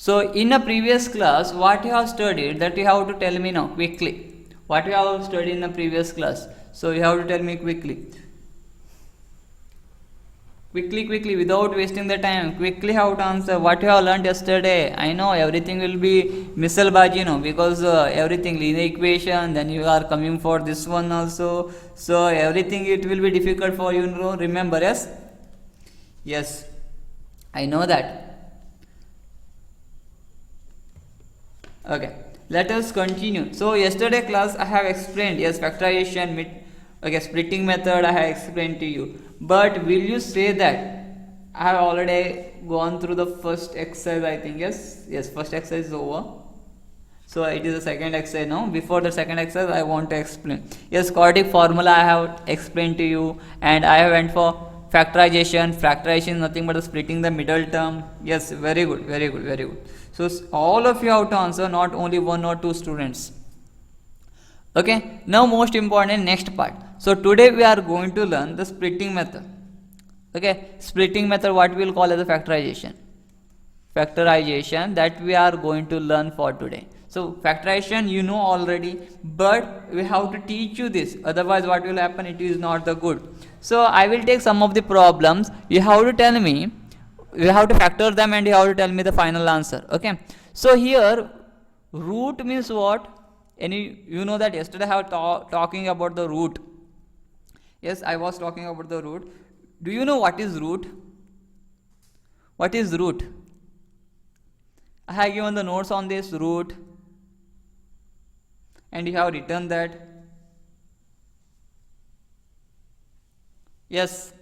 So in a previous class, what you have studied, that you have to tell me now quickly. What you have studied in the previous class, so you have to tell me quickly. Quickly, without wasting the time. Quickly how to answer what you have learned yesterday. I know everything will be missalbaji, because everything linear equation, then you are coming for this one also. So everything it will be difficult for you, remember, yes? Yes, I know that. Okay, let us continue. So yesterday class I have explained, yes, factorization, okay, splitting method I have explained to you. But will you say that I have already gone through the first exercise, I think, yes, first exercise is over. So it is the second exercise now. Before the second exercise I want to explain. Yes, quadratic formula I have explained to you, and I went for factorization. Factorization is nothing but splitting the middle term. Yes, very good. So all of you have to answer, not only one or two students. Okay, now most important, next part. So today we are going to learn the splitting method. Okay, splitting method, what we will call as a factorization. Factorization that we are going to learn for today. So factorization you know already, but we have to teach you this, otherwise what will happen, it is not the good. So I will take some of the problems, you have to tell me, you have to factor them, and you have to tell me the final answer. Okay, so here root means what? Any, you know that yesterday I was talking about the root. Yes, I was talking about the root. Do you know what is root? What is root? I have given the notes on this root, and you have written that. Yes.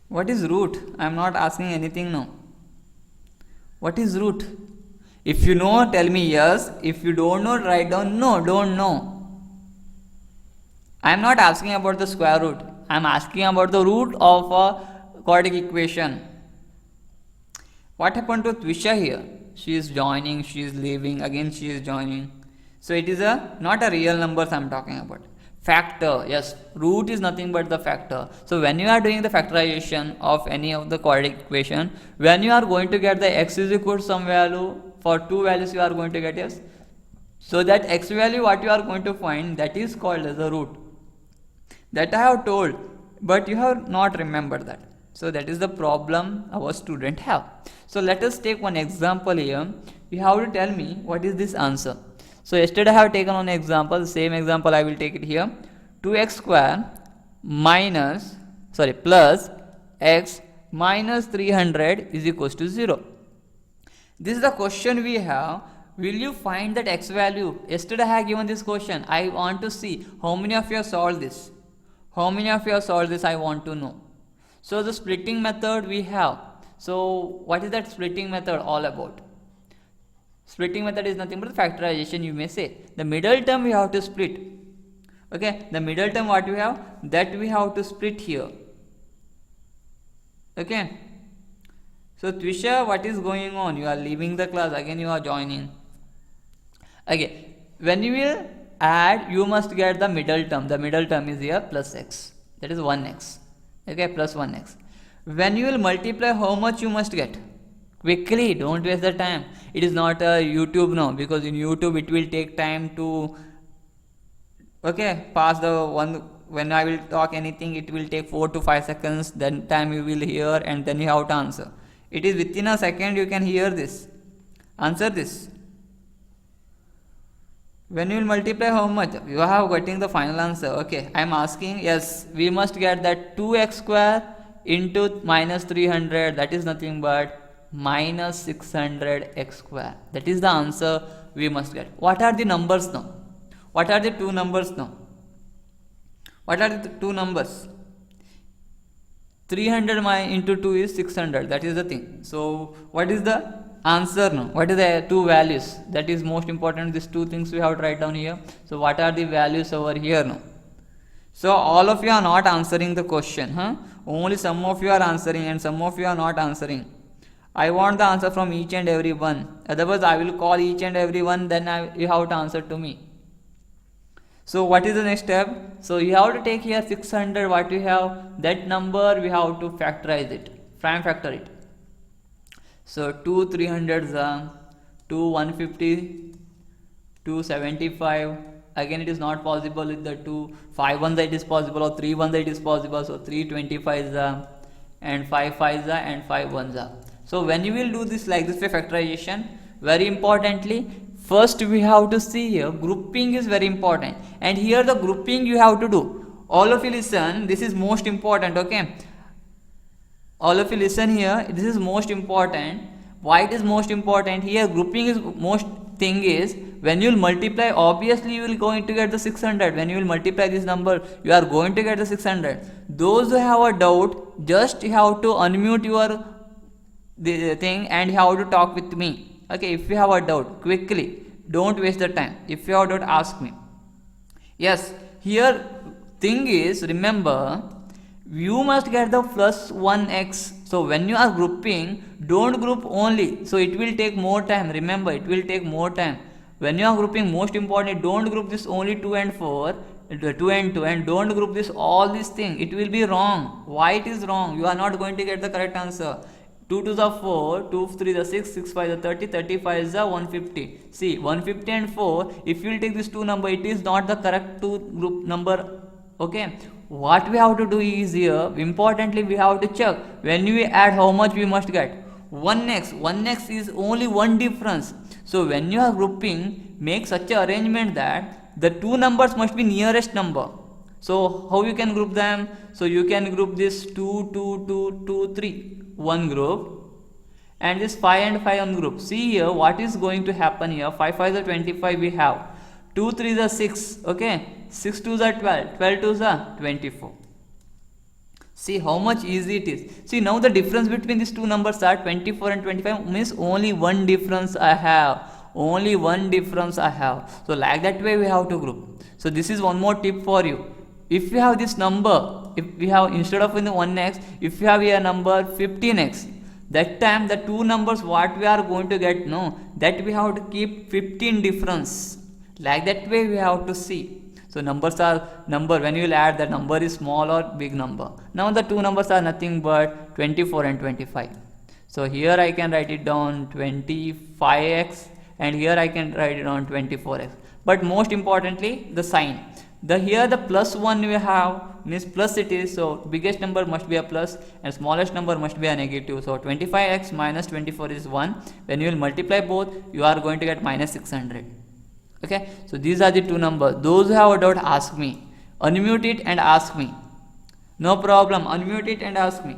What is root? I am not asking anything now. What is root? If you know, tell me yes. If you don't know, write down no, don't know. I am not asking about the square root. I am asking about the root of a quadratic equation. What happened to Twisha here? She is joining, she is leaving, again she is joining. So it is not a real numbers I am talking about. Factor, yes, root is nothing but the factor. So when you are doing the factorization of any of the quadratic equation, when you are going to get the x is equal to some value, for two values you are going to get, yes. So that x value what you are going to find, that is called as a root. That I have told, but you have not remembered that. So that is the problem our student have. So let us take one example here. You have to tell me what is this answer. So yesterday I have taken one example, same example I will take it here. 2x square plus x minus 300 is equals to 0. This is the question we have. Will you find that x value? Yesterday I have given this question. I want to see how many of you have solved this. How many of you have solved this, I want to know. So the splitting method we have. So what is that splitting method all about? Splitting method is nothing but factorization, you may say. The middle term we have to split. Okay, the middle term what we have, that we have to split here. Okay. So Twisha, what is going on? You are leaving the class, again you are joining. Okay, when you will add, you must get the middle term. The middle term is here plus x, that is 1x. Okay, plus 1x. When you will multiply, how much you must get? Quickly, don't waste the time. It is not a YouTube now, because in YouTube it will take time to pass the one. When I will talk anything, it will take 4 to 5 seconds, then time you will hear, and then you have to answer. It is within a second you can hear this, answer this. When you will multiply, how much? You have getting the final answer. Okay, I am asking, yes, we must get that 2x square into minus 300, that is nothing but minus 600x square. That is the answer we must get. What are the numbers now? What are the two numbers now? What are the two numbers? 300 into 2 is 600. That is the thing. So what is the answer now? What is the two values? That is most important. These two things we have to write down here. So what are the values over here now? So all of you are not answering the question. Only some of you are answering and some of you are not answering. I want the answer from each and every one. Otherwise I will call each and every one, then you have to answer to me. So what is the next step? So you have to take here 600, what you have, that number we have to factorize it, prime factor it. So 2 300s are 2 150, 275. Again it is not possible with the 2 5 1 that is possible, or 3 1 that is possible. So 325s are, and 5 5s are, and 5 1s are. So when you will do this like this way factorization, very importantly, first we have to see here grouping is very important, and here the grouping you have to do. All of you listen, this is most important. Okay, all of you listen here, this is most important. Why it is most important? Here grouping is most thing is, when you will multiply, obviously you will going to get the 600. When you will multiply this number, you are going to get the 600. Those who have a doubt, just you have to unmute your the thing and you have to talk with me. Okay, if you have a doubt, quickly, don't waste the time. If you have a doubt, ask me. Yes, here thing is, remember, you must get the plus 1x. So when you are grouping, don't group only, so it will take more time. Remember, it will take more time. When you are grouping, most important, don't group this only 2 and 4, 2 and 2, and don't group this all this thing. It will be wrong. Why it is wrong? You are not going to get the correct answer. 2 to the 4, 2 3 the 6, 6 5 the 30, 35 is the 150. See, 150 and 4, if you will take this two number, it is not the correct two group number. Okay, what we have to do is here, importantly we have to check when we add how much we must get. 1x is only one difference. So when you are grouping, make such a arrangement that the two numbers must be nearest number. So how you can group them? So you can group this 2 2 2 2 3 one group, and this 5 and 5 one group. See here what is going to happen here. 5 5 is 25 we have, 2 3 is 6, okay, 6 2 is 12, 12 2 is 24. See how much easy it is. See, now the difference between these two numbers are 24 and 25, means only one difference I have, only one difference I have. So like that way we have to group. So this is one more tip for you. If you have this number, if we have, instead of in the 1x, if you have here number 15x, that time the two numbers what we are going to get, no, that we have to keep 15 difference. Like that way we have to see. So numbers are number, when you will add, the number is small or big number. Now the two numbers are nothing but 24 and 25. So here I can write it down 25x, and here I can write it down 24x. But most importantly, the sign. Here the plus 1 we have, means plus it is, so biggest number must be a plus and smallest number must be a negative. So 25x minus 24 is 1. When you will multiply both, you are going to get minus 600. Okay, so these are the two numbers. Those who have a doubt, ask me. Unmute it and ask me. No problem, unmute it and ask me.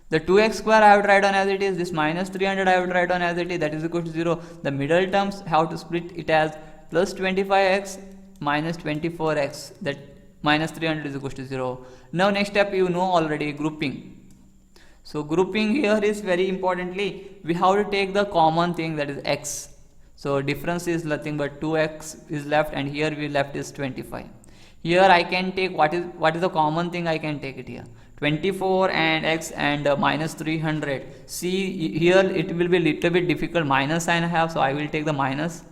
The 2x square I have to write on as it is. This minus 300 I have to write on as it is. That is equal to 0. The middle terms have to split it as plus 25x minus 24x. That minus 300 is equal to 0. Now next step you know already, grouping. So grouping here is very importantly, we have to take the common thing, that is x. So difference is nothing but 2x is left, and here we left is 25. Here I can take what is the common thing, I can take it here. 24 and x and minus 300. See here it will be little bit difficult, minus sign I have, so I will take the minus.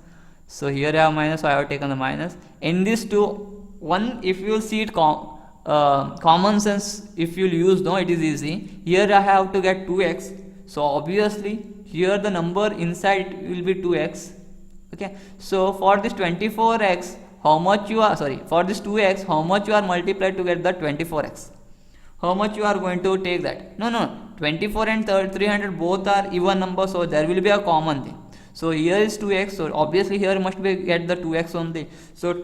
So here I have minus, so I have taken the minus. In this two, one, if you will see it common sense, if you will use, no, it is easy. Here I have to get 2x, so obviously here the number inside will be 2x. Okay, so for this 24x, how much you are, sorry, for this 2x, how much you are multiplied to get the 24x? How much you are going to take that? No, 24 and 300 both are even numbers, so there will be a common thing. So here is 2x, so obviously here must be get the 2x only. So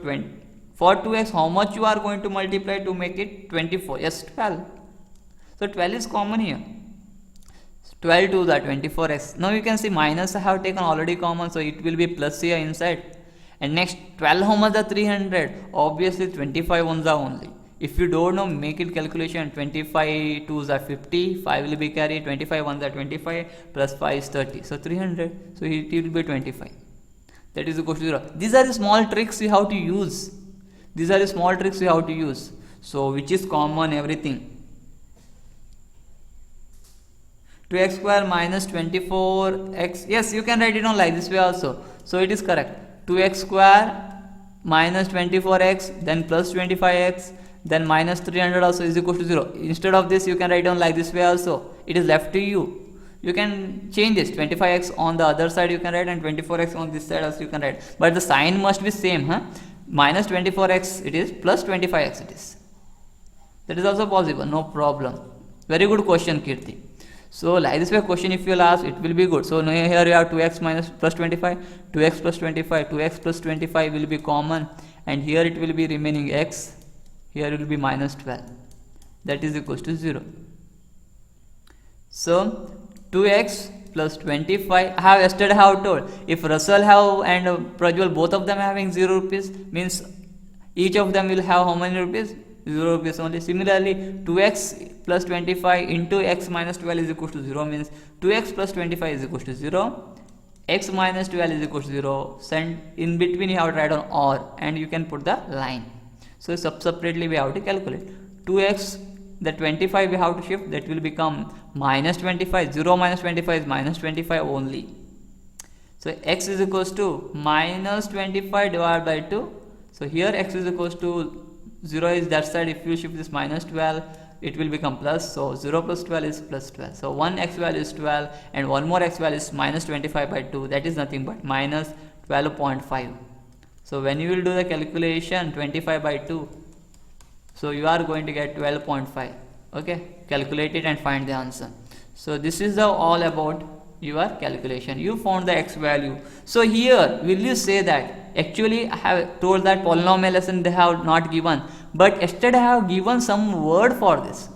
for 2x, how much you are going to multiply to make it 24? Yes, 12. So 12 is common here. 12 to the 24x. Now you can see minus I have taken already common, so it will be plus here inside. And next 12, how much the 300? Obviously 25 ones are only. If you don't know, make it calculation. 25 2s are 50, 5 will be carried, 25 ones are 25, plus 5 is 30. So 300, so it will be 25. That is equal to 0. These are the small tricks you have to use. These are the small tricks you have to use. So which is common, everything. 2x square minus 24x. Yes, you can write it on like this way also. So it is correct. 2x square minus 24x, then plus 25x, then minus 300 also is equal to 0. Instead of this, you can write down like this way also. It is left to you. You can change this 25x on the other side you can write, and 24x on this side also you can write. But the sign must be same, huh? Minus 24x it is, plus 25x it is. That is also possible, no problem. Very good question, Kirti. So like this way question if you will ask, it will be good. So here you have 2x minus plus 25, 2x plus 25, 2x plus 25 will be common, and here it will be remaining x, here it will be minus 12. That is equals to 0. So 2x plus 25, I have yesterday have told, if Russell have and Prajwal both of them having 0 rupees, means each of them will have how many rupees? 0 rupees only. Similarly, 2x plus 25 into x minus 12 is equal to 0, means 2x plus 25 is equal to 0, x minus 12 is equal to 0, and in between you have to write on or, and you can put the line. So separately we have to calculate. 2x, the 25 we have to shift, that will become minus 25, 0 minus 25 is minus 25 only. So x is equals to minus 25 divided by 2. So here x is equals to 0 is that side, if you shift this minus 12, it will become plus. So 0 plus 12 is plus 12. So one x value is 12 and one more x value is minus 25 by 2. That is nothing but minus 12.5. So when you will do the calculation 25 by 2, so you are going to get 12.5. Okay, calculate it and find the answer. So this is all about your calculation. You found the x value. So here will you say that actually I have told that polynomial lesson they have not given, but yesterday I have given some word for this.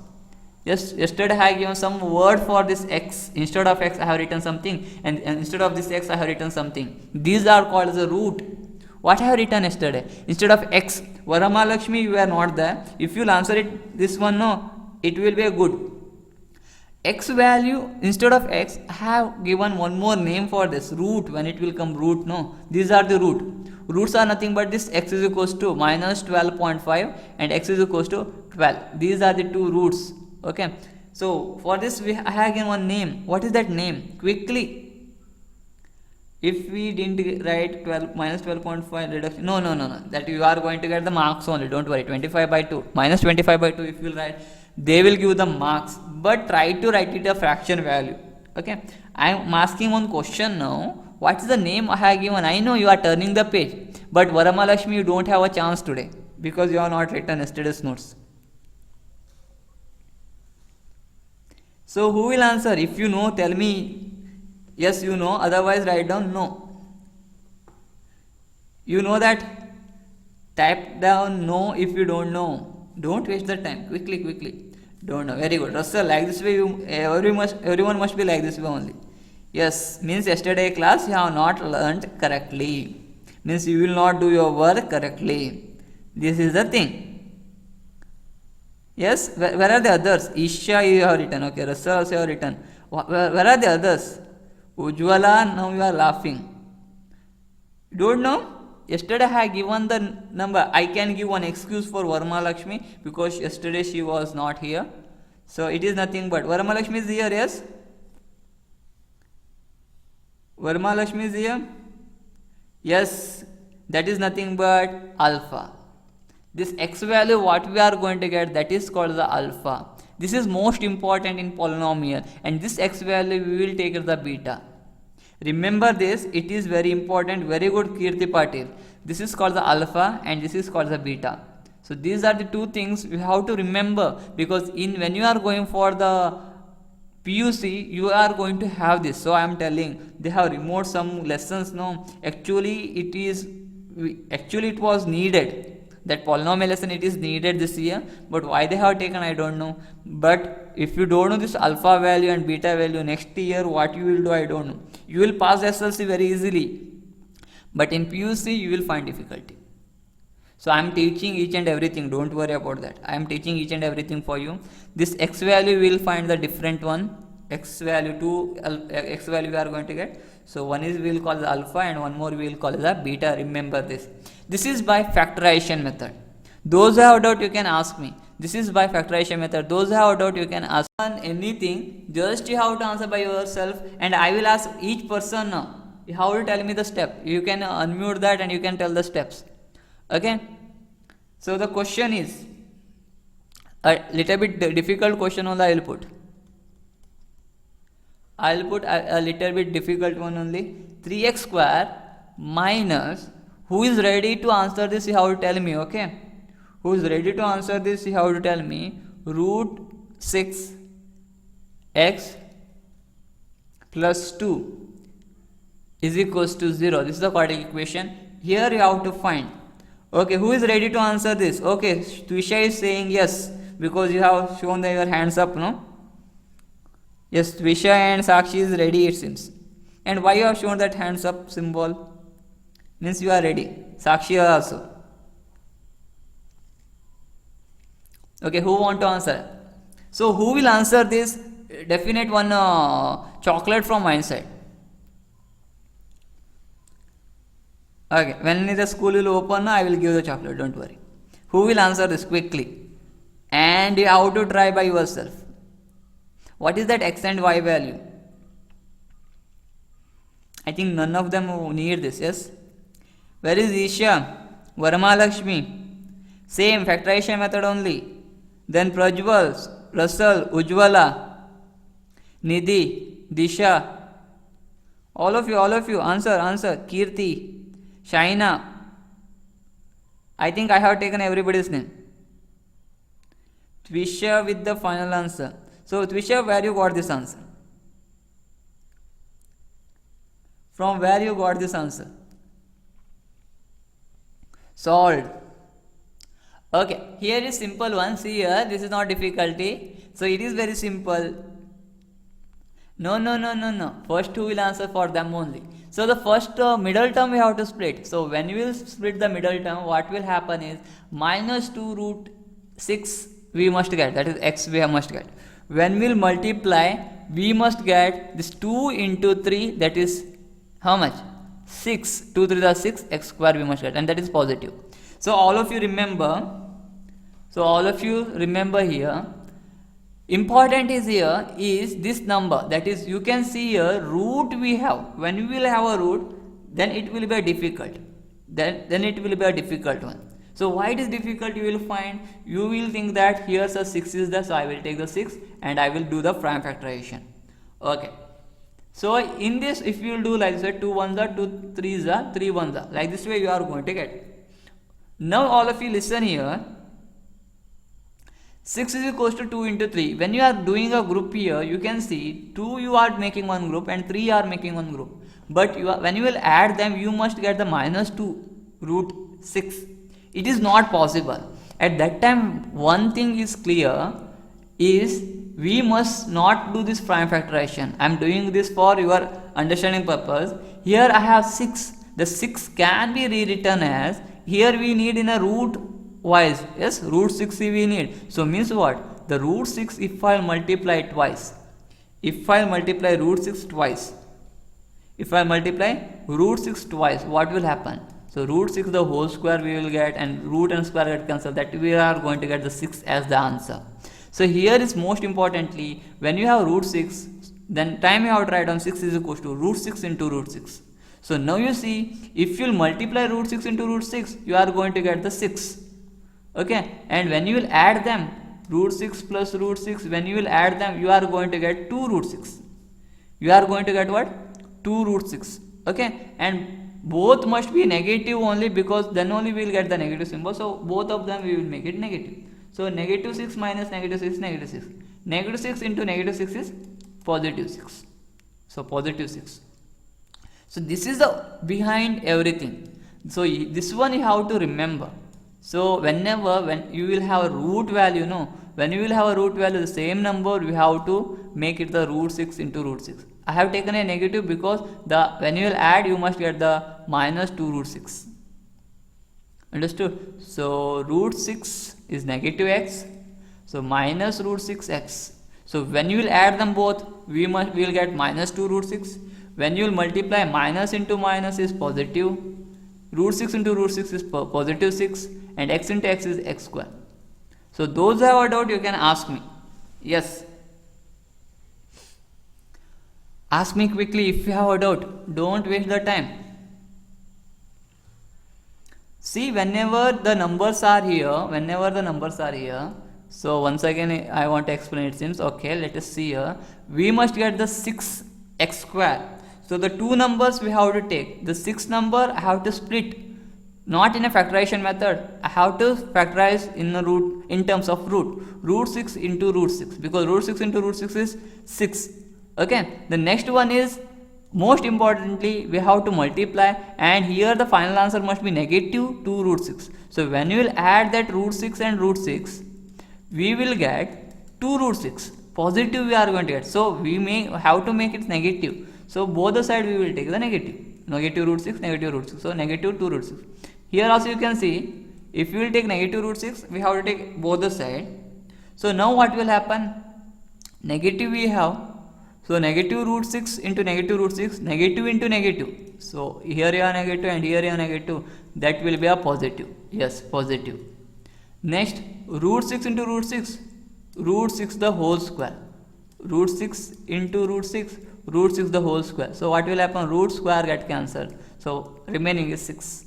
Yes, yesterday I have given some word for this x. Instead of x I have written something, and instead of this x I have written something. These are called as a root. What I have written yesterday? Instead of x, Varamahalakshmi, you are not there. If you will answer it this one, no, it will be a good. X value, instead of x, I have given one more name for this, root. When it will come root, no, these are the root. Roots are nothing but this x is equals to minus 12.5 and x is equals to 12. These are the two roots. Okay, so for this I have given one name. What is that name? Quickly. If we didn't write 12 minus 12.5 reduction, no, that you are going to get the marks only, don't worry. 25 by 2 minus 25 by 2 if you will write, they will give the marks, but try to write it a fraction value. Okay, I am asking one question now. What is the name I have given? I know you are turning the page, but Varamahalakshmi, you don't have a chance today because you have not written yesterday's notes. So who will answer? If you know, tell me yes you know, otherwise write down no. You know that? Type down no if you don't know. Don't waste the time. Quickly. Don't know. Very good. Russell, like this way, everyone must be like this way only. Yes, means yesterday class you have not learnt correctly. Means you will not do your work correctly. This is the thing. Yes, where are the others? Isha you have written. Okay, Russell also you have written. Where are the others? Ujwala, now you are laughing. Don't know? Yesterday I have given the number. I can give one excuse for Varamahalakshmi because yesterday she was not here. So it is nothing but Varamahalakshmi is here, yes? Varamahalakshmi is here? Yes, that is nothing but alpha. This x value what we are going to get, that is called the alpha. This is most important in polynomial, and this x value we will take as the beta. Remember this, it is very important. Very good, Kirti Patil. This is called the alpha and this is called the beta. So these are the two things you have to remember, because when you are going for the PUC you are going to have this. So I am telling, they have removed some lessons. No, actually it was needed. That polynomial lesson, it is needed this year, but why they have taken I don't know. But if you don't know this alpha value and beta value, next year what you will do I don't know. You will pass SLC very easily, but in PUC you will find difficulty. So I am teaching each and everything, don't worry about that. I am teaching each and everything for you. This x value we will find the different one. X value x value we are going to get. So one is we will call the alpha and one more we will call the beta. Remember this. This is by factorization method. Those who have doubt you can ask me. This is by factorization method. Those who have doubt you can ask anything. Just you have to answer by yourself, and I will ask each person now. You have to tell me the step. You can unmute that and you can tell the steps. Okay, so the question is a little bit difficult question only. I'll put a little bit difficult one only. 3x square minus, who is ready to answer this, you have to tell me. Okay, who is ready to answer this, you have to tell me. Root 6x plus 2 is equals to 0. This is the quadratic equation. Here you have to find. Okay, who is ready to answer this? Okay, Twisha is saying yes, because you have shown your hands up, no? Yes, Twisha and Sakshi is ready, it seems. And why you have shown that hands up symbol? Means you are ready. Sakshi also. Okay, who want to answer? So who will answer this? Definite one chocolate from my side. Okay, when the school will open, I will give the chocolate, don't worry. Who will answer this quickly? And you have to try by yourself. What is that x and y value? I think none of them need this, yes? Where is Isha? Varma Lakshmi? Same factorization method only. Then Prajwal, Russell, Ujwala, Nidhi, Disha. All of you, answer. Kirti, Shaina. I think I have taken everybody's name. Twisha with the final answer. So Twisha, where you got this answer? From where you got this answer? Solved. Okay, here is simple one. See here, this is not difficulty. So it is very simple. No. First two will answer for them only. So the first middle term we have to split. So when we will split the middle term, what will happen is minus 2 root 6 we must get. That is x we must get. When we will multiply, we must get this 2 into 3. That is how much? 6. 2 3 are 6. X square we must get, and that is positive. So all of you remember. Here. Important is here is this number, that is you can see here root we have. When we will have a root, then it will be difficult. Then it will be a difficult one. So why it is difficult, you will find. You will think that here's a 6 is there, so I will take the 6 and I will do the prime factorization. Okay. So in this, if you will do like this, 2 1s are 2 3s are 3 1s are. Like this way you are going to get. Now all of you listen here. 6 is equals to 2 into 3. When you are doing a group here, you can see 2 you are making one group and 3 are making one group. But when you will add them, you must get the minus 2 root 6. It is not possible. At that time, one thing is clear is we must not do this prime factorization. I am doing this for your understanding purpose. Here I have 6. The 6 can be rewritten as, here we need in a root wise, yes, root 6 we need. So means what? The root 6, if I multiply twice, if I multiply root 6 twice, what will happen? So root 6 the whole square we will get, and root and square get cancelled, that we are going to get the 6 as the answer. So here is most importantly, when you have root 6, then time you have to write down 6 is equals to root 6 into root 6. So now you see, if you will multiply root 6 into root 6, you are going to get the 6. Okay, and when you will add them, root 6 plus root 6, when you will add them, you are going to get 2 root 6. You are going to get what? 2 root 6. Okay, and both must be negative only, because then only we will get the negative symbol. So both of them we will make it negative. So negative 6 minus negative 6 is negative 6. Negative 6 into negative 6 is positive 6. So positive 6. So this is the behind everything. So this one you have to remember. So when you will have a root value, when you will have a root value, the same number we have to make it the root 6 into root 6. I have taken a negative because when you will add, you must get the minus 2 root 6. Understood? So root 6 is negative x. So minus root 6x. So when you will add them both, we will get minus 2 root 6. When you will multiply, minus into minus is positive. Root 6 into root 6 is positive 6, and x into x is x square. So those who have a doubt, you can ask me. Yes. Ask me quickly if you have a doubt. Don't waste the time. See, whenever the numbers are here, so once again I want to explain it seems. Okay, let us see here. We must get the 6x square. So the two numbers we have to take. The 6 number I have to split. Not in a factorization method. I have to factorize in the root in terms of root. Root 6 into root 6. Because root 6 into root 6 is 6. Okay. The next one is, most importantly, we have to multiply, and here the final answer must be negative 2 root 6. So when you will add that root 6 and root 6, we will get 2 root 6. Positive we are going to get. So we may have to make it negative. So both the side we will take the negative. Negative root 6, negative root 6. So negative 2 root 6. Here also you can see, if we will take negative root 6, we have to take both the side. So now what will happen? Negative we have. So negative root 6 into negative root 6, negative into negative. So here you are negative and here you are negative. That will be a positive. Yes, positive. Next, root 6 into root 6, root 6 the whole square. Root 6 into root 6, root 6 the whole square. So what will happen? Root square get cancelled. So remaining is 6.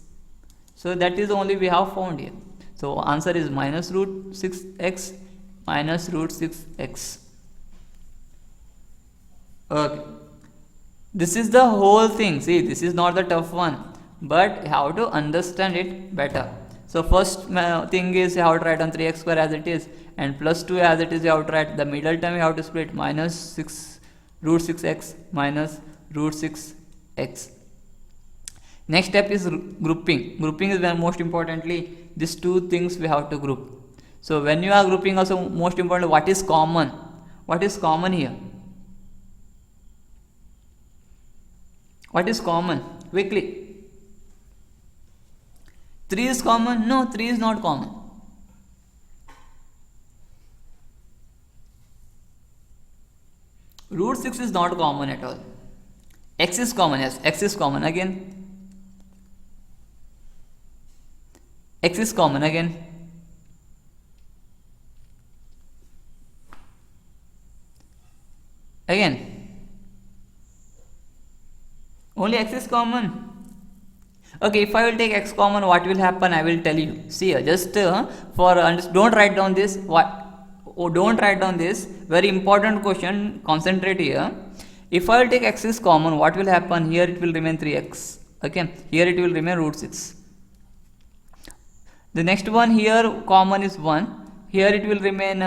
So that is only we have found here. So answer is minus root 6x minus root 6x. Okay. This is the whole thing. See, this is not the tough one, but how to understand it better. So first thing is you have to write on 3x square as it is, and plus 2 as it is you have to write. The middle term you have to split, minus 6 root 6x minus root 6x. Next step is grouping. Grouping is when most importantly these two things we have to group. So when you are grouping also, most important, what is common? What is common here? What is common? Quickly. 3 is common? No, 3 is not common. Root 6 is not common at all. X is common, yes, x is common again. X is common again. Again. Only x is common. Okay, if I will take x common, what will happen? I will tell you. See here, just don't write down this. Don't write down this. Very important question. Concentrate here. If I will take x is common, what will happen? Here it will remain 3x. Okay, here it will remain root 6. The next one here common is 1. Here it will remain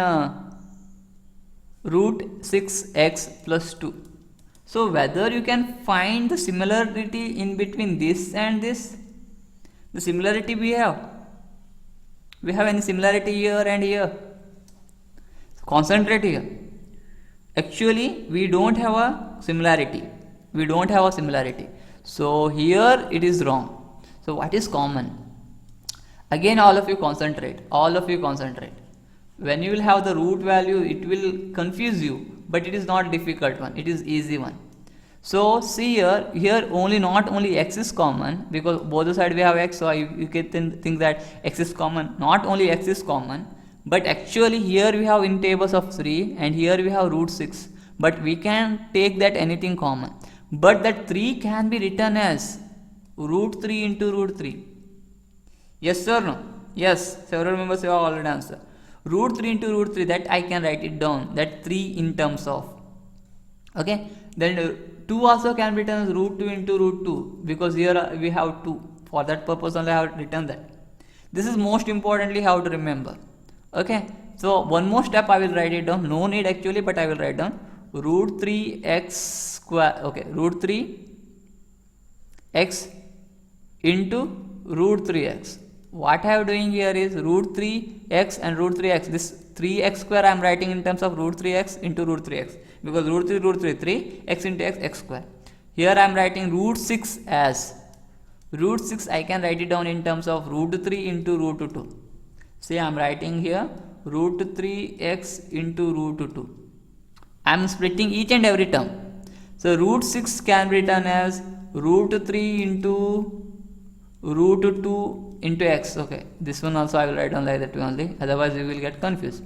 root 6x plus 2. So whether you can find the similarity in between this and this, the similarity we have any similarity here and here. Concentrate here. Actually we don't have a similarity. So here it is wrong. So what is common? Again all of you concentrate. When you will have the root value, it will confuse you, but it is not difficult one, it is easy one. So see here only not only x is common, because both the side we have x, so you can think that x is common. Not only x is common, but actually here we have in tables of 3 and here we have root 6, but we can take that anything common. But that 3 can be written as root 3 into root 3. Yes or no? Yes, several members have already answered. Root 3 into root 3, that I can write it down, that 3 in terms of. Okay, then 2 also can be written as root 2 into root 2, because here we have 2. For that purpose only I have written that. This is most importantly how to remember. Okay, so one more step I will write it down. No need actually, but I will write down root 3x square. Okay, root 3x into root 3x. What I am doing here is root 3x and root 3x. This 3x square I am writing in terms of root 3x into root 3x, because root 3, x into x square. Here I am writing root 6 as root 6. I can write it down in terms of root 3 into root 2. See, I am writing here root 3x into root 2. I am splitting each and every term. So root 6 can be written as root 3 into root 2 into x. Okay, this one also I will write down like that only, otherwise we will get confused.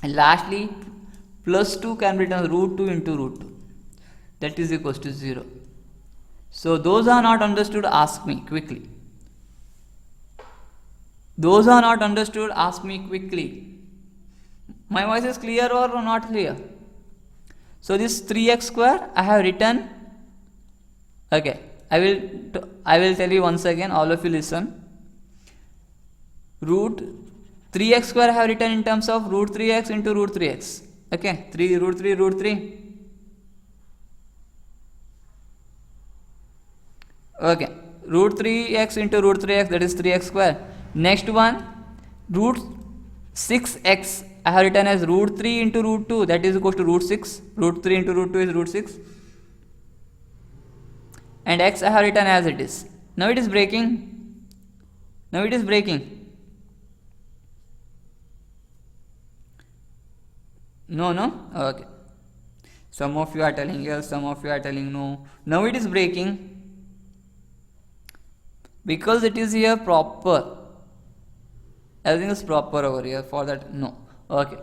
And lastly, plus 2 can be written as root 2 into root 2, that is equals to 0. So those are not understood, ask me quickly. Those are not understood, ask me quickly. My voice is clear or not clear? So this 3x square I have written. Okay, I will tell you once again, all of you listen. Root 3x square I have written in terms of root 3x into root 3x. Okay, 3 root 3 root 3. Okay, root 3x into root 3x, that is 3x square. Next one, root 6x I have written as root 3 into root 2, that is equal to root 6. Root 3 into root 2 is root 6. And x I have written as it is. Now it is breaking. Now it is breaking. No, no? Okay. Some of you are telling yes, some of you are telling no. Now it is breaking. Because it is here proper. Everything is proper over here. For that, no. Okay.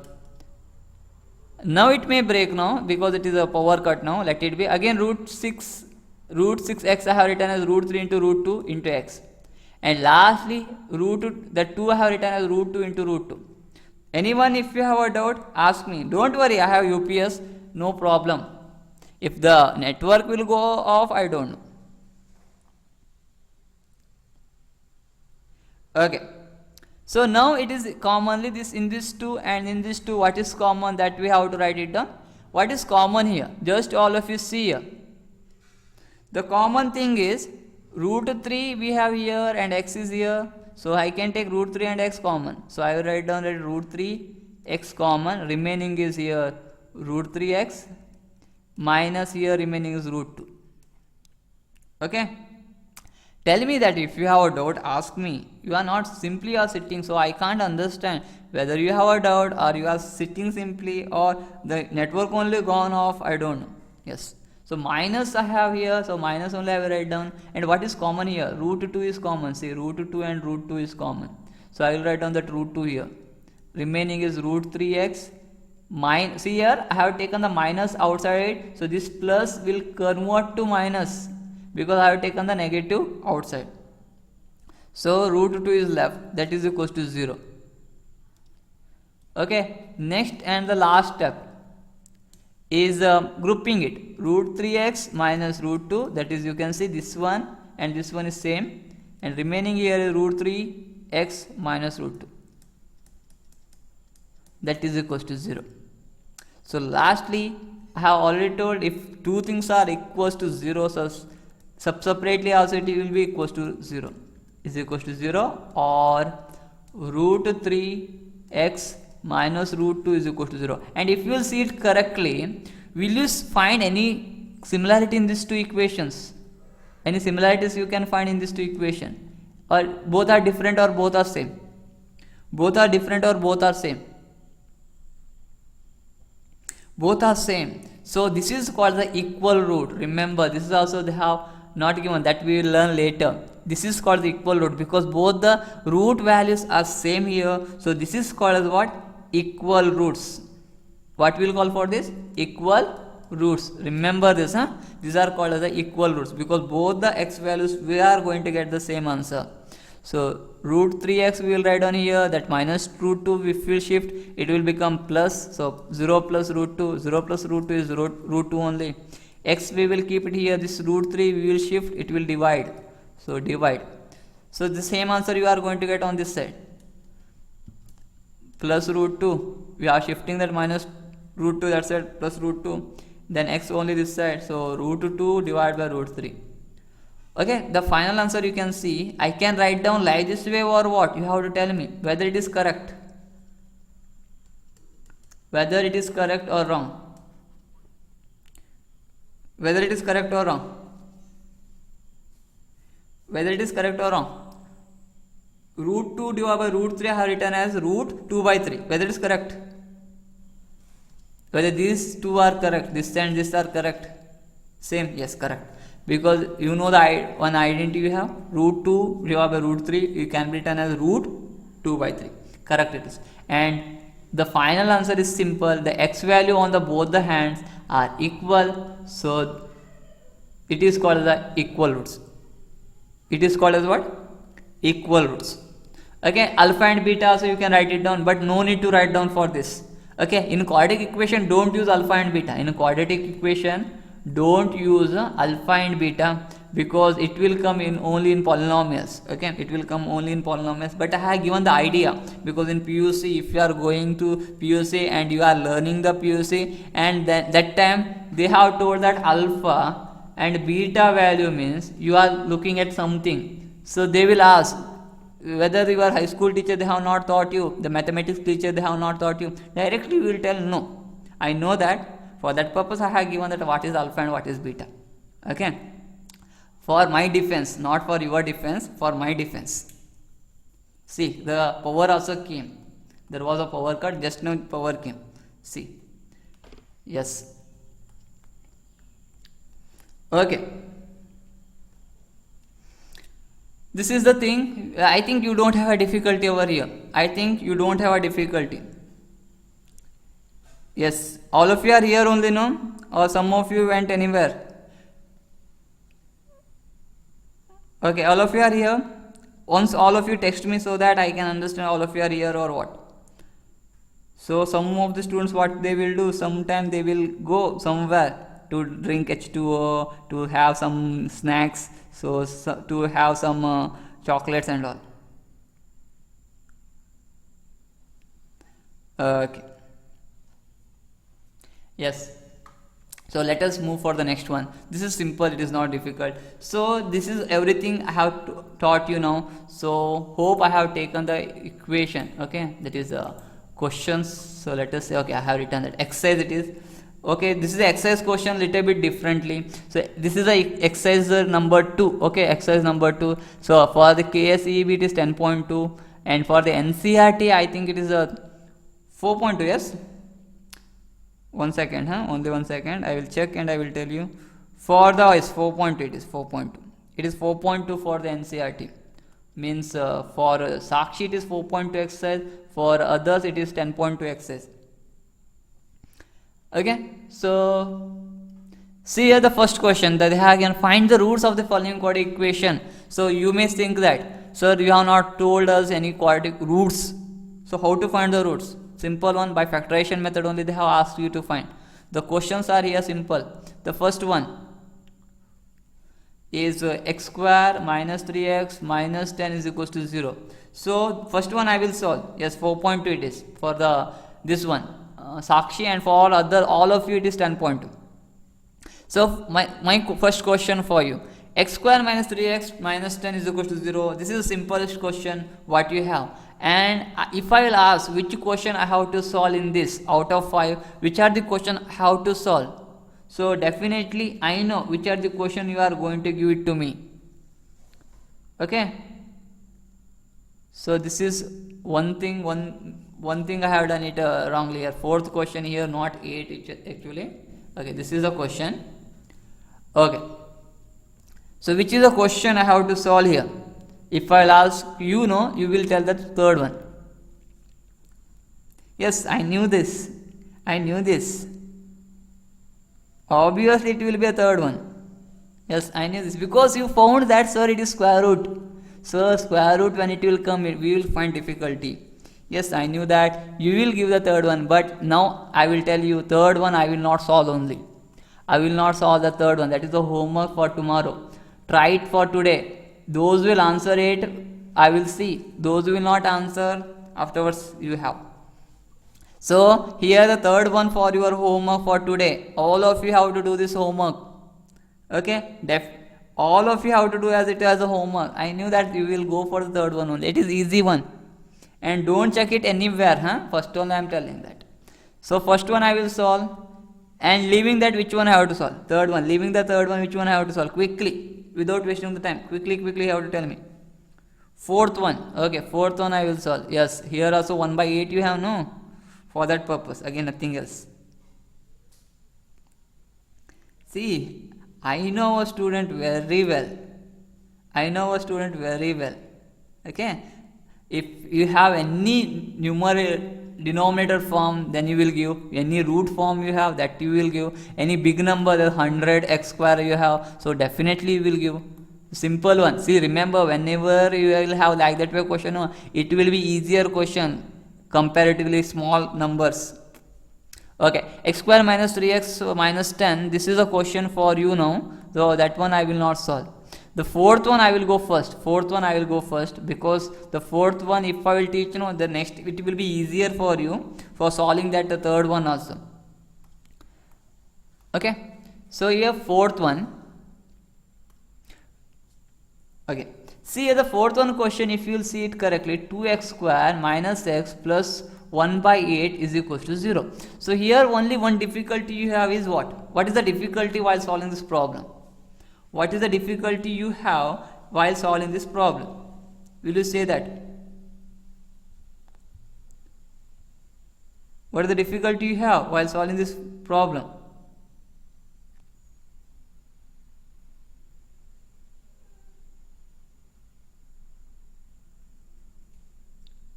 Now it may break now because it is a power cut now. Let it be. Again root 6x I have written as root 3 into root 2 into x. And lastly, the 2 I have written as root 2 into root 2. Anyone, if you have a doubt, ask me. Don't worry, I have UPS, no problem. If the network will go off, I don't know. Okay. So now it is commonly this in this 2 and in this 2, what is common, that we have to write it down. What is common here? Just all of you see here. The common thing is root 3 we have here and x is here. So I can take root 3 and x common. So I will write down that root 3 x common, remaining is here root 3x minus here remaining is root 2. Okay. Tell me that if you have a doubt, ask me. You are not simply are sitting, so I can't understand whether you have a doubt or you are sitting simply or the network only gone off, I don't know. Yes. So minus I have here, so minus only I will write down. And what is common here? Root 2 is common. See, root 2 and root 2 is common. So I will write down that root 2 here. Remaining is root 3x. See here, I have taken the minus outside. So this plus will convert to minus because I have taken the negative outside. So root 2 is left. That is equals to 0. Okay. Next and the last step is grouping it. Root 3x minus root 2, that is you can see this one and this one is same, and remaining here is root 3x minus root 2, that is equals to 0. So lastly, I have already told if two things are equals to 0, so separately also it will be equals to 0, is equals to 0, or root 3x minus root 2 is equal to 0. And if you will see it correctly, will you find any similarity in these two equations? Any similarities you can find in these two equations? Or both are different or both are same? Both are different or both are same? Both are same. So this is called the equal root. Remember, this is also they have not given, that we will learn later. This is called the equal root because both the root values are same here. So this is called as what? Equal roots. What we will call for this? Equal roots. Remember this, huh? These are called as the equal roots because both the x values we are going to get the same answer. So root 3x we will write on here, that minus root 2 if we shift it will become plus. So 0 plus root 2, 0 plus root 2 is root 2 only. X we will keep it here, this root 3 we will shift, it will divide. So divide. So the same answer you are going to get on this side. Plus root 2, we are shifting that minus root 2 that side, plus root 2, then x only this side, so root 2 divided by root 3. Okay, the final answer you can see, I can write down like this way or what, you have to tell me whether it is correct, whether it is correct or wrong, whether it is correct or wrong, whether it is correct or wrong. Root 2 divided by root 3 I have written as root 2 by 3. Whether it is correct? Whether these two are correct, this and this are correct? Same? Yes, correct. Because you know the one identity you have, root 2 divided by root 3, you can be written as root 2 by 3. Correct it is. And the final answer is simple. The x value on the both the hands are equal. So it is called as the equal roots. It is called as what? Equal roots. Okay, alpha and beta, so you can write it down, but no need to write down for this. Okay, in quadratic equation, don't use alpha and beta. In a quadratic equation, don't use alpha and beta, because it will come in only in polynomials. Okay, it will come only in polynomials, but I have given the idea, because in PUC, if you are going to PUC and you are learning the PUC, and that time they have told that alpha and beta value means you are looking at something, so they will ask whether your high school teacher they have not taught you, the mathematics teacher they have not taught you. Directly you will tell no, I know that. For that purpose I have given that what is alpha and what is beta. Okay, for my defense, not for your defense, for my defense. See, the power also came. There was a power cut, just now power came. See, yes. Okay, this is the thing. I think you don't have a difficulty over here. I think you don't have a difficulty. Yes, all of you are here only, no? Or some of you went anywhere? Okay, all of you are here. Once all of you text me so that I can understand all of you are here or what. So some of the students, what they will do, sometime they will go somewhere to drink H2O, to have some snacks, so to have some chocolates and all. Okay. Yes. So let us move for the next one. This is simple, it is not difficult. So this is everything I have taught you now. So hope I have taken the equation. Okay, that is questions. So let us say, okay, I have written that exercise it is. Okay, this is the exercise question little bit differently. So this is the exercise number 2. Okay, exercise number 2. So for the KSEB it is 10.2, and for the NCERT I think it is a 4.2. Yes. 1 second, only 1 second. I will check and I will tell you. For the is 4.2. It is 4.2. It is 4.2 for the NCERT. Means for Sakshi it is 4.2 exercise. For others it is 10.2 exercise. Okay, so see here the first question, that I can find the roots of the following quadratic equation. So you may think that, sir, you have not told us any quadratic roots. So how to find the roots? Simple one, by factorization method only they have asked you to find. The questions are here simple. The first one is x square minus 3x minus 10 is equals to 0. So first one I will solve. Yes, 4.2 it is for the this one. Sakshi, and for all of you it is 10.2. So my first question for you, x square minus 3x minus 10 is equal to 0. This is the simplest question what you have. And if I will ask which question I have to solve in this out of 5, which are the question how to solve, so definitely I know which are the question you are going to give it to me. Okay, so this is one thing I have done it wrongly here. Fourth question here, not 8 actually. Okay, this is a question. Okay, so which is the question I have to solve here? If I'll ask you, no, you will tell that third one. Yes, I knew this. Obviously it will be a third one. Yes, I knew this, because you found that, sir, it is square root. So square root, when it will come, we will find difficulty. Yes, I knew that you will give the third one, but now I will tell you third one I will not solve only. I will not solve the third one. That is the homework for tomorrow. Try it for today. Those will answer it, I will see. Those will not answer, afterwards you have. So here the third one for your homework for today. All of you have to do this homework. Okay, all of you have to do as it as a homework. I knew that you will go for the third one only. It is easy one. And don't check it anywhere, First one I am telling that. So first one I will solve, and leaving that which one I have to solve? Third one. Leaving the third one, which one I have to solve? Quickly, without wasting the time. Quickly you have to tell me. Fourth one. Okay, fourth one I will solve. Yes, here also 1 by 8 you have, no? For that purpose, again nothing else. See, I know a student very well. Okay, if you have any denominator form, then you will give. Any root form you have, that you will give. Any big number, the 100 x square you have, so definitely you will give. Simple one. See, remember, whenever you will have like that way question, it will be easier question comparatively small numbers. Okay, x square minus 3x minus 10, this is a question for you now, so that one I will not solve. The fourth one I will go first. Because the fourth one, if I will teach, the next it will be easier for you for solving that the third one also. Okay, so here fourth one. Okay, see the fourth one question, if you will see it correctly, 2x square minus x plus 1 by 8 is equals to 0. So here only one difficulty you have is what? What is the difficulty while solving this problem? What is the difficulty you have while solving this problem? Will you say that? What is the difficulty you have while solving this problem?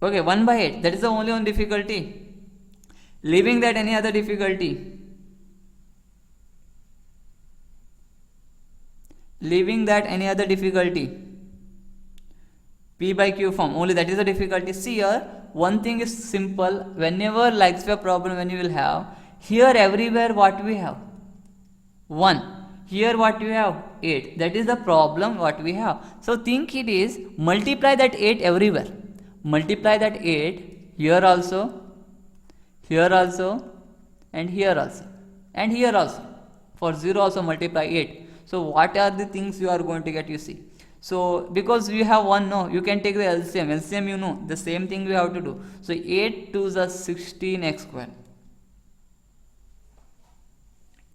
Okay, 1 by 8, that is the only one difficulty. Leaving that, any other difficulty? Leaving that, any other difficulty? P by Q form, only that is the difficulty. See here, one thing is simple. Whenever like this problem when you will have, here everywhere what we have? 1. Here what you have? 8. That is the problem what we have. So think it is, multiply that 8 everywhere. Multiply that 8 here also, and here also, and here also. For 0 also multiply 8. So what are the things you are going to get, you see? So because we have 1, no, you can take the LCM, you know, the same thing we have to do. So 8 to the 16x square.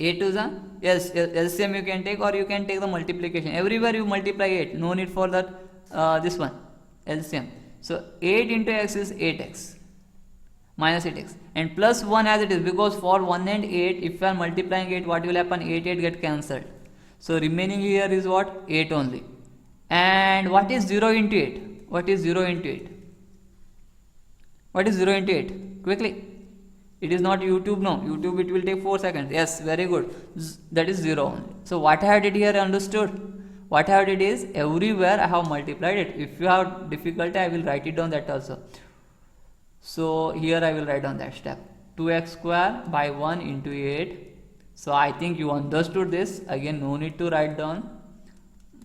8 to the, yes, LCM you can take, or you can take the multiplication. Everywhere you multiply 8, no need for that, this one, LCM. So 8 into x is 8x minus 8x, and plus 1 as it is, because for 1 and 8, if you are multiplying 8, what will happen? 8 get cancelled. So remaining here is what? 8 only. And what is 0 into 8? What is 0 into 8? What is 0 into 8? Quickly. It is not YouTube, no. YouTube it will take 4 seconds. Yes, very good. That is 0 only. So what I have did here, understood? What I have did is, everywhere I have multiplied it. If you have difficulty, I will write it down that also. So here I will write down that step. 2x square by 1 into 8. So I think you understood this. Again, no need to write down.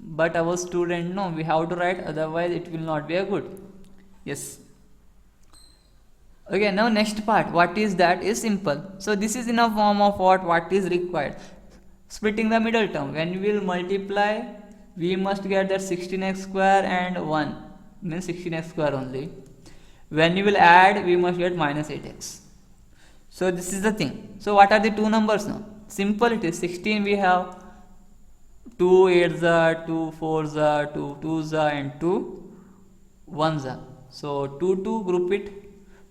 But our student, no, we have to write, otherwise it will not be a good. Yes. Okay, now next part. What is that? Is simple. So this is in a form of what is required. Splitting the middle term. When we will multiply, we must get that 16x square and 1, means 16x square only. When you will add, we must get minus 8x. So this is the thing. So what are the two numbers now? Simple it is. 16 we have 2 8s are, 2 4s are, 2 2s are, and 2 1s are. So 2 2 group it.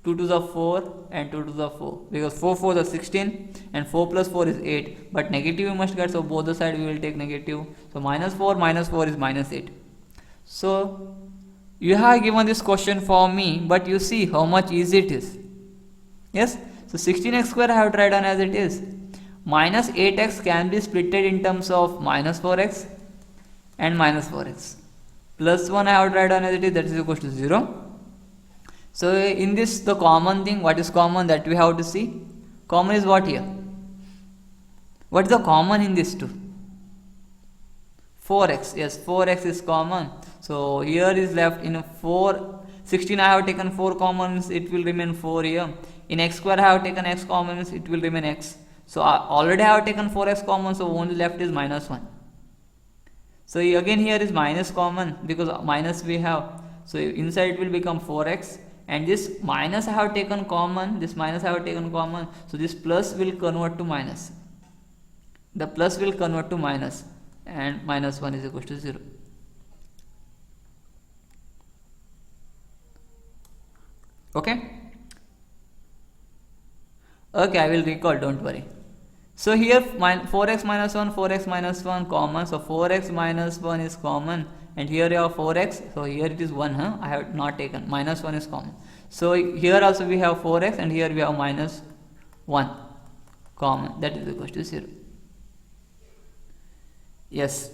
2 to the 4 and 2 to the 4, because 4 4 is 16 and 4 plus 4 is 8, but negative we must get, so both the side we will take negative. So minus 4 is minus 8. So you have given this question for me, but you see how much easy it is. Yes, so 16x square I have tried on as it is. Minus 8x can be splitted in terms of minus 4x and minus 4x. Plus 1 I have tried on as it is, that is equal to 0. So in this, the common thing, what is common, that we have to see. Common is what here? What is the common in this two? 4x. Yes, 4x is common. So here is left in a 4. 16 I have taken 4 commons, it will remain 4 here. In x square I have taken x commons, it will remain x. So already I have taken 4x common, so only left is minus 1. So again here is minus common, because minus we have. So inside it will become 4x. And this minus I have taken common, this minus I have taken common, so this plus will convert to minus. The plus will convert to minus, and minus 1 is equal to 0. Okay? Okay, I will recall, don't worry. So here 4x minus 1, 4x minus 1 common, so 4x minus 1 is common. And here you have 4x, so here it is 1, I have not taken, minus 1 is common. So here also we have 4x and here we have minus 1 common, that is equal to 0. Yes,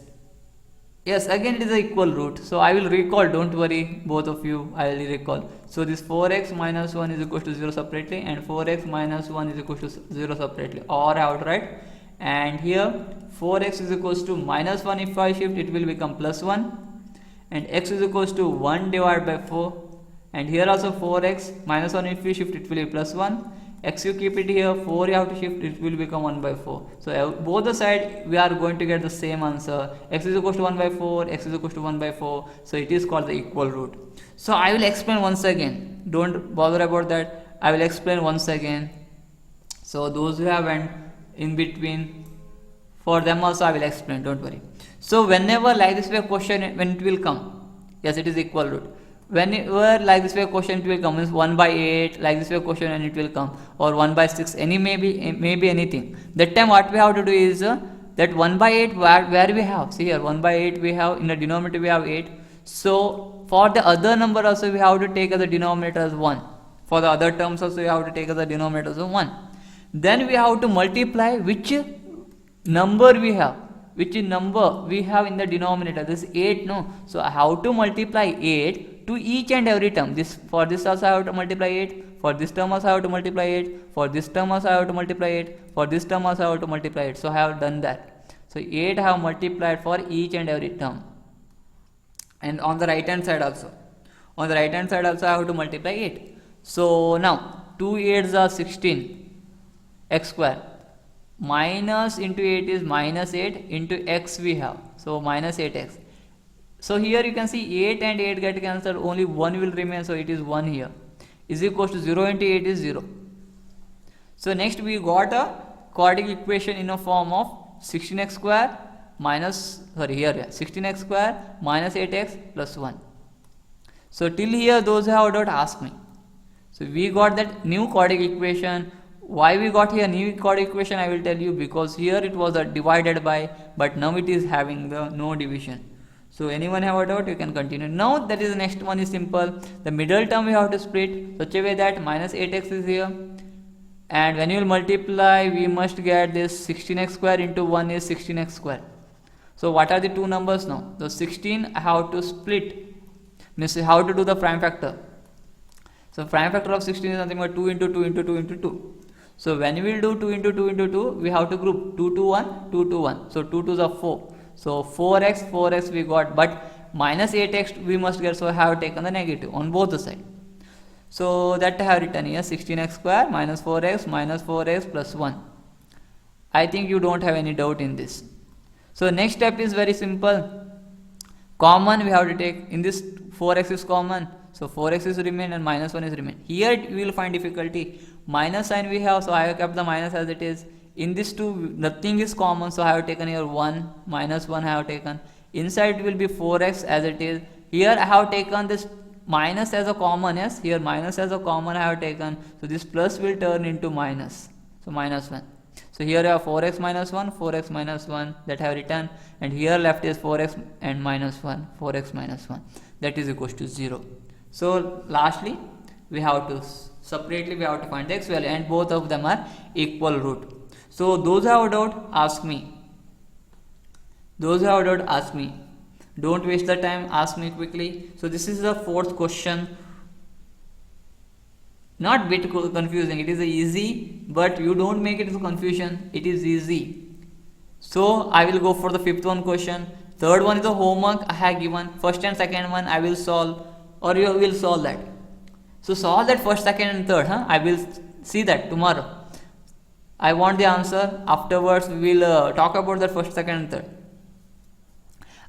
yes, again it is a equal root. So I will recall, don't worry, both of you, I will recall. So this 4x minus 1 is equal to 0 separately, and 4x minus 1 is equal to 0 separately, or outright. And here 4x is equal to minus 1, if I shift it will become plus 1, and x is equal to 1 divided by 4, and here also 4x minus 1, if we shift it will be plus 1, x you keep it here, 4 you have to shift, it will become 1 by 4. So both the side we are going to get the same answer, x is equal to 1 by 4, x is equal to 1 by 4, so it is called the equal root. So I will explain once again, don't bother about that, I will explain once again. So those who have went in between, for them also I will explain, don't worry. So whenever like this way question, when it will come, yes, it is equal root. Whenever like this way question it will come, is 1 by 8 like this way question and it will come, or 1 by 6, any maybe anything. That time what we have to do is that 1 by 8 where we have, see here 1 by 8 we have, in the denominator we have 8. So for the other number also we have to take as the denominator as 1. For the other terms also we have to take as the denominator as 1. Then we have to multiply which number we have, in the denominator. This is 8, no? So I have to multiply 8 to each and every term. For this also I have to multiply 8, for this term also I have to multiply 8, for this term also I have to multiply 8, for this term also I have to multiply 8. So I have done that. So 8 I have multiplied for each and every term. And on the right hand side also, I have to multiply 8. So now 2 8s are 16 x square, minus into 8 is minus 8, into x we have, so minus 8x. So here you can see 8 and 8 get cancelled, only 1 will remain, so it is 1 here, is equal to 0 into 8 is 0. So next we got a quadratic equation in a form of 16x square minus, 16x square minus 8x plus 1. So till here those who have doubt ask me. So we got that new quadratic equation. Why we got here new quadratic equation I will tell you, because here it was a divided by, but now it is having the no division. So anyone have a doubt, you can continue. Now that is the next one is simple. The middle term we have to split such a way that minus 8x is here, and when you will multiply we must get this 16x square into 1 is 16x square. So what are the two numbers now? The 16 I have to split, means how to do the prime factor. So prime factor of 16 is nothing but 2 into 2 into 2 into 2. So when we will do 2 into 2 into 2, we have to group 2 to 1, 2 to 1. So 2 2s are 4. So 4x we got, but minus 8x we must get, so I have taken the negative on both the sides. So that I have written here 16x square minus 4x plus 1. I think you don't have any doubt in this. So next step is very simple. Common we have to take, in this 4x is common, so 4x is remain and minus 1 is remain. Here we will find difficulty. Minus sign we have, so I have kept the minus as it is. In this 2 nothing is common, so I have taken here 1, minus 1 I have taken. Inside it will be 4x as it is. Here I have taken this minus as a common, yes, here minus as a common I have taken. So this plus will turn into minus, so minus 1. So here I have 4x minus 1, 4x minus 1 that I have written, and here left is 4x and minus 1, 4x minus 1, that is equals to 0. So lastly we have to separately we have to find the x value, and both of them are equal root. So those who have doubt ask me. Don't waste the time, ask me quickly. So this is the fourth question. Not bit confusing, it is easy, but you don't make it to confusion, it is easy. So I will go for the fifth one question. Third one is the homework I have given. First and second one I will solve, or you will solve that. So solve that first, second and third, I will see that tomorrow. I want the answer. Afterwards we will talk about that first, second and third.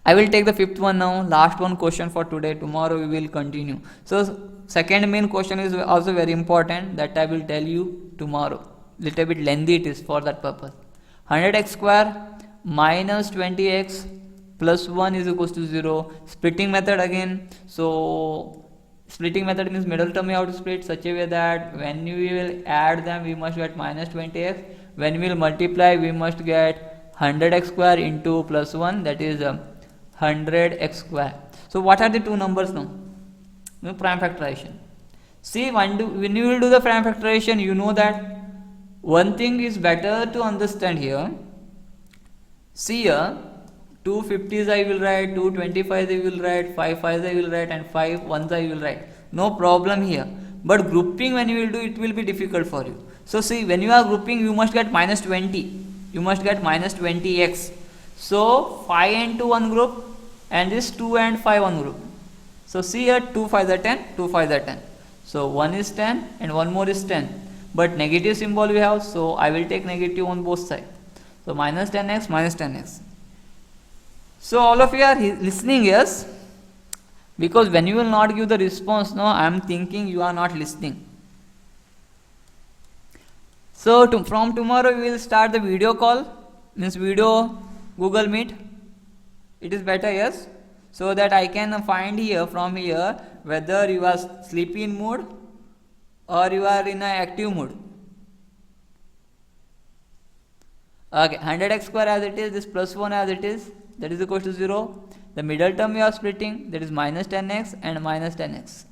I will take the fifth one now, last one question for today. Tomorrow we will continue. So second main question is also very important, that I will tell you tomorrow. Little bit lengthy it is for that purpose. 100x square minus 20x plus 1 is equals to 0. Splitting method again. So splitting method means middle term we have to split such a way that when we will add them we must get minus 20x. When we will multiply we must get 100x square into plus 1, that is 100x square. So what are the two numbers now? Prime factorization. See, when you will do the prime factorization, you know that one thing is better to understand here. See here, 250s I will write, 225s I will write, 5 5s I will write, and 5 1s I will write. No problem here. But grouping, when you will do, it will be difficult for you. So see, when you are grouping, you must get minus 20. You must get minus 20x. So 5 and 2 one group, and this 2 and 5 one group. So see here, 2 5s are 10, 2 5s are 10. So 1 is 10 and one more is 10. But negative symbol we have, so I will take negative on both sides. So minus 10x, minus 10x. So all of you are listening, yes? Because when you will not give the response, no, I am thinking you are not listening. So from tomorrow we will start the video call, means video Google Meet. It is better, yes? So that I can find here from here whether you are sleepy in mood or you are in an active mood. Okay, 100x square as it is, this plus 1 as it is, that is equal to 0. The middle term you are splitting, that is minus 10x and minus 10x.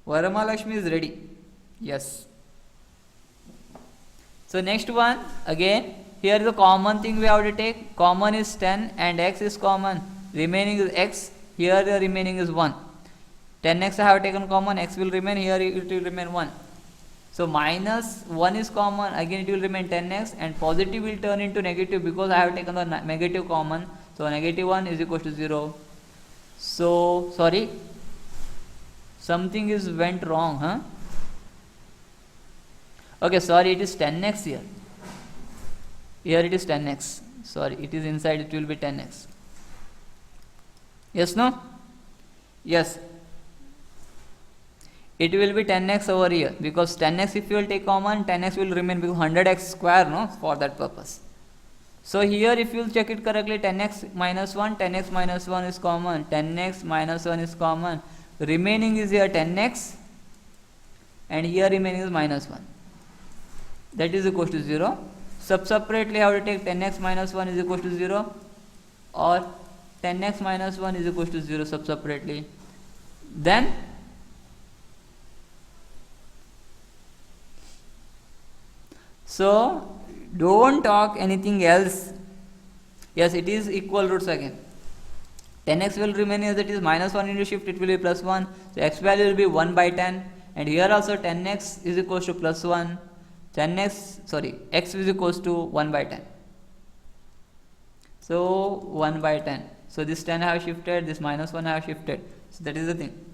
Varamalakshmi is ready. Yes. So next one, again, here is a common thing we have to take. Common is 10 and x is common. Remaining is x. Here the remaining is 1. 10x I have taken common, x will remain, here it will remain 1. So minus 1 is common, again it will remain 10x, and positive will turn into negative because I have taken the negative common. So negative 1 is equal to 0. So sorry, something is went wrong, huh? Okay, sorry, it is 10x here. Here it is 10x. Sorry, it is inside, it will be 10x. Yes, no? Yes. It will be 10x over here, because 10x if you will take common, 10x will remain, because 100x square, no, for that purpose. So here if you will check it correctly, 10x minus 1, 10x minus 1 is common, 10x minus 1 is common, remaining is here 10x, and here remaining is minus 1. That is equal to 0. Separately I have to take 10x minus 1 is equal to 0, or 10x minus 1 is equal to 0 separately. Then so don't talk anything else. Yes, it is equal roots again. 10x will remain as it is, minus 1 into shift, it will be plus 1. So x value will be 1 by 10, and here also 10x is equal to plus 1. 10x, sorry, x is equal to 1 by 10. So 1 by 10. So this 10 I have shifted, this minus 1 I have shifted. So that is the thing.